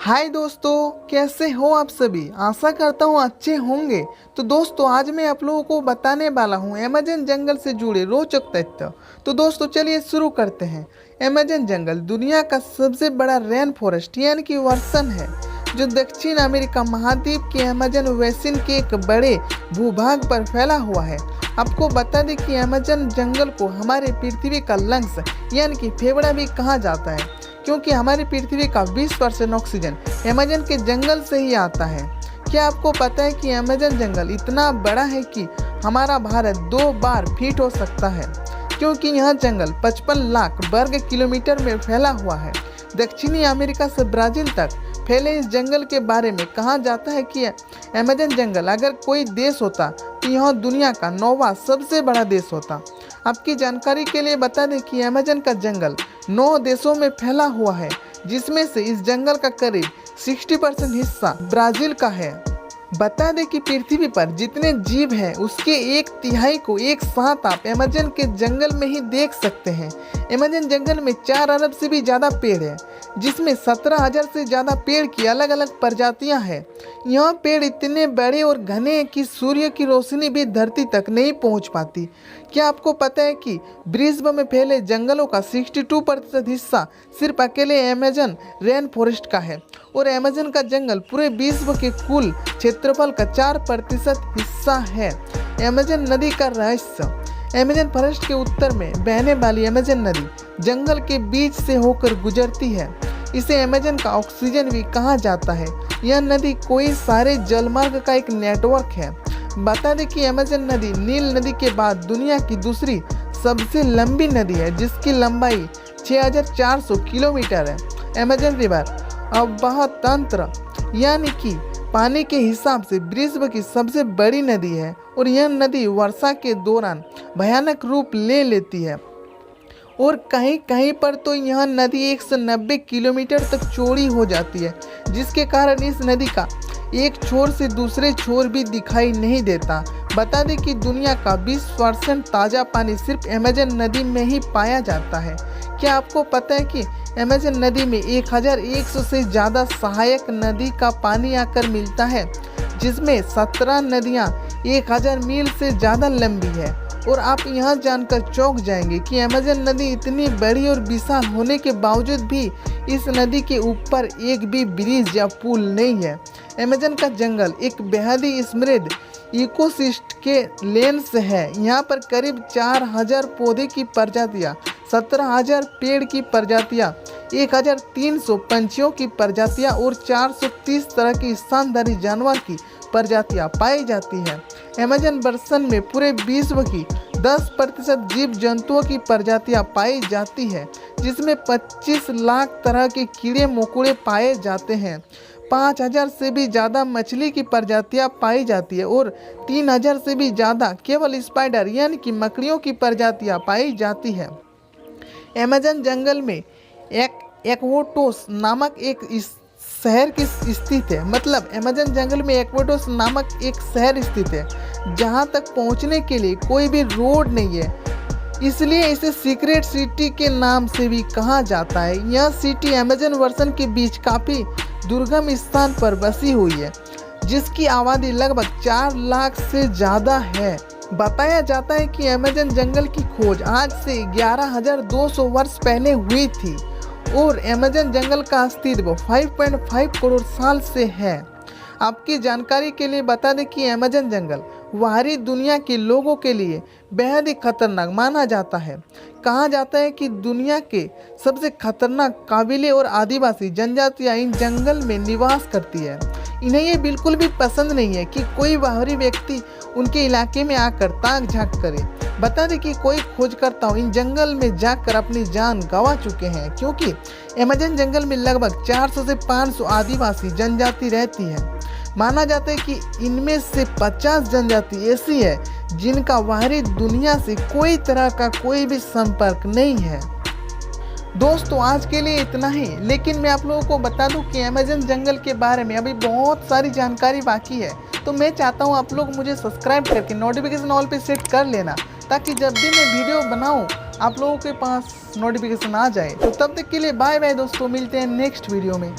हाय दोस्तों, कैसे हो आप सभी। आशा करता हूँ अच्छे होंगे। तो दोस्तों, आज मैं आप लोगों को बताने वाला हूँ अमेज़न जंगल से जुड़े रोचक तथ्य। तो दोस्तों चलिए शुरू करते हैं। अमेज़न जंगल दुनिया का सबसे बड़ा रेन फॉरेस्ट यानी कि वर्षन है, जो दक्षिण अमेरिका महाद्वीप के अमेज़न बेसिन के एक बड़े भूभाग पर फैला हुआ है। आपको बता दें कि अमेज़न जंगल को हमारे पृथ्वी का लंग्स यानी कि फेफड़ा भी कहा जाता है, क्योंकि हमारी पृथ्वी का 20% ऑक्सीजन अमेज़न के जंगल से ही आता है। क्या आपको पता है कि अमेज़न जंगल इतना बड़ा है कि हमारा भारत 2 बार फिट हो सकता है, क्योंकि यह जंगल 55 लाख वर्ग किलोमीटर में फैला हुआ है। दक्षिणी अमेरिका से ब्राज़ील तक फैले इस जंगल के बारे में कहा जाता है कि अमेज़न जंगल अगर कोई देश होता तो यह दुनिया का 9वां सबसे बड़ा देश होता। आपकी जानकारी के लिए बता दें कि अमेज़न का जंगल 9 देशों में फैला हुआ है, जिसमें से इस जंगल का करीब 60% हिस्सा ब्राज़ील का है। बता दें कि पृथ्वी पर जितने जीव हैं उसके 1/3 को एक साथ आप अमेज़न के जंगल में ही देख सकते हैं। अमेज़न जंगल में 4 अरब से भी ज़्यादा पेड़ हैं, जिसमें 17,000 से ज़्यादा पेड़ की अलग अलग प्रजातियां हैं। यह पेड़ इतने बड़े और घने हैं कि सूर्य की रोशनी भी धरती तक नहीं पहुंच पाती। क्या आपको पता है कि विश्व में फैले जंगलों का 62% हिस्सा सिर्फ अकेले अमेज़न रेन फॉरेस्ट का है, और अमेज़न का जंगल पूरे विश्व के कुल क्षेत्रफल का 4% हिस्सा है। अमेज़न नदी का रहस्य। अमेज़न फॉरेस्ट के उत्तर में बहने वाली अमेज़न नदी जंगल के बीच से होकर गुजरती है। इसे अमेज़न का ऑक्सीजन भी कहा जाता है। यह नदी कोई सारे जलमार्ग का एक नेटवर्क है। बता दें कि अमेज़न नदी नील नदी के बाद दुनिया की दूसरी सबसे लंबी नदी है, जिसकी लंबाई 6,400 किलोमीटर है। अमेज़न रिवर अववाह तंत्र यानी कि पानी के हिसाब से विश्व की सबसे बड़ी नदी है, और यह नदी वर्षा के दौरान भयानक रूप ले लेती है, और कहीं कहीं पर तो यह नदी 190 किलोमीटर तक चौड़ी हो जाती है, जिसके कारण इस नदी का एक छोर से दूसरे छोर भी दिखाई नहीं देता। बता दें कि दुनिया का 20% ताज़ा पानी सिर्फ अमेज़न नदी में ही पाया जाता है। क्या आपको पता है कि अमेज़न नदी में 1100 से ज़्यादा सहायक नदी का पानी आकर मिलता है, जिसमें 17 नदियाँ 1000 मील से ज़्यादा लंबी है। और आप यह जानकर चौंक जाएंगे कि अमेज़न नदी इतनी बड़ी और विशाल होने के बावजूद भी इस नदी के ऊपर एक भी ब्रिज या पुल नहीं है। अमेज़न का जंगल एक बेहद ही समृद्ध इकोसिस्टम के लेंस है। यहाँ पर करीब 4000 पौधे की प्रजातियाँ, 17,000 पेड़ की प्रजातियाँ, 1300 पंछियों की प्रजातियाँ और 430 तरह की स्तनधारी जानवर की प्रजातियाँ पाई जाती हैं। अमेज़न बेसिन में पूरे विश्व की 10% जीव जंतुओं की प्रजातियाँ पाई जाती है, जिसमें 25 लाख तरह के कीड़े मकोड़े पाए जाते हैं। 5,000 से भी ज़्यादा मछली की प्रजातियाँ पाई जाती है, और 3,000 से भी ज़्यादा केवल स्पाइडर यानी कि मकड़ियों की प्रजातियाँ पाई जाती है। अमेज़न जंगल में एक्वोटोस नामक एक शहर की स्थित है। मतलब अमेज़न जंगल में एक्वोटोस नामक एक शहर स्थित है, जहां तक पहुंचने के लिए कोई भी रोड नहीं है, इसलिए इसे सीक्रेट सिटी के नाम से भी कहा जाता है। यह सिटी अमेज़न वर्षन के बीच काफ़ी दुर्गम स्थान पर बसी हुई है, जिसकी आबादी लगभग 4 लाख से ज़्यादा है। बताया जाता है कि अमेज़न जंगल की खोज आज से 11,200 वर्ष पहले हुई थी, और अमेज़न जंगल का अस्तित्व 5.5 करोड़ साल से है। आपकी जानकारी के लिए बता दें कि अमेज़न जंगल बाहरी दुनिया के लोगों के लिए बेहद ही खतरनाक माना जाता है। कहा जाता है कि दुनिया के सबसे खतरनाक कबीले और आदिवासी जनजातियां इन जंगल में निवास करती है। इन्हें ये बिल्कुल भी पसंद नहीं है कि कोई बाहरी व्यक्ति उनके इलाके में आकर ताक झांक करे। बता दें कि कोई खोजकर्ता इन जंगल में जाकर अपनी जान गंवा चुके हैं, क्योंकि अमेज़न जंगल में लगभग 400 से 500 आदिवासी जनजाति रहती है। माना जाता है कि इनमें से 50 जनजाति ऐसी है जिनका बाहरी दुनिया से कोई तरह का कोई भी संपर्क नहीं है। दोस्तों आज के लिए इतना ही, लेकिन मैं आप लोगों को बता दूं कि अमेज़न जंगल के बारे में अभी बहुत सारी जानकारी बाकी है। तो मैं चाहता हूं आप लोग मुझे सब्सक्राइब करके नोटिफिकेशन ऑल पे सेट कर लेना, ताकि जब भी मैं वीडियो बनाऊं आप लोगों के पास नोटिफिकेशन आ जाए। तो तब तक के लिए बाय बाय दोस्तों, मिलते हैं नेक्स्ट वीडियो में।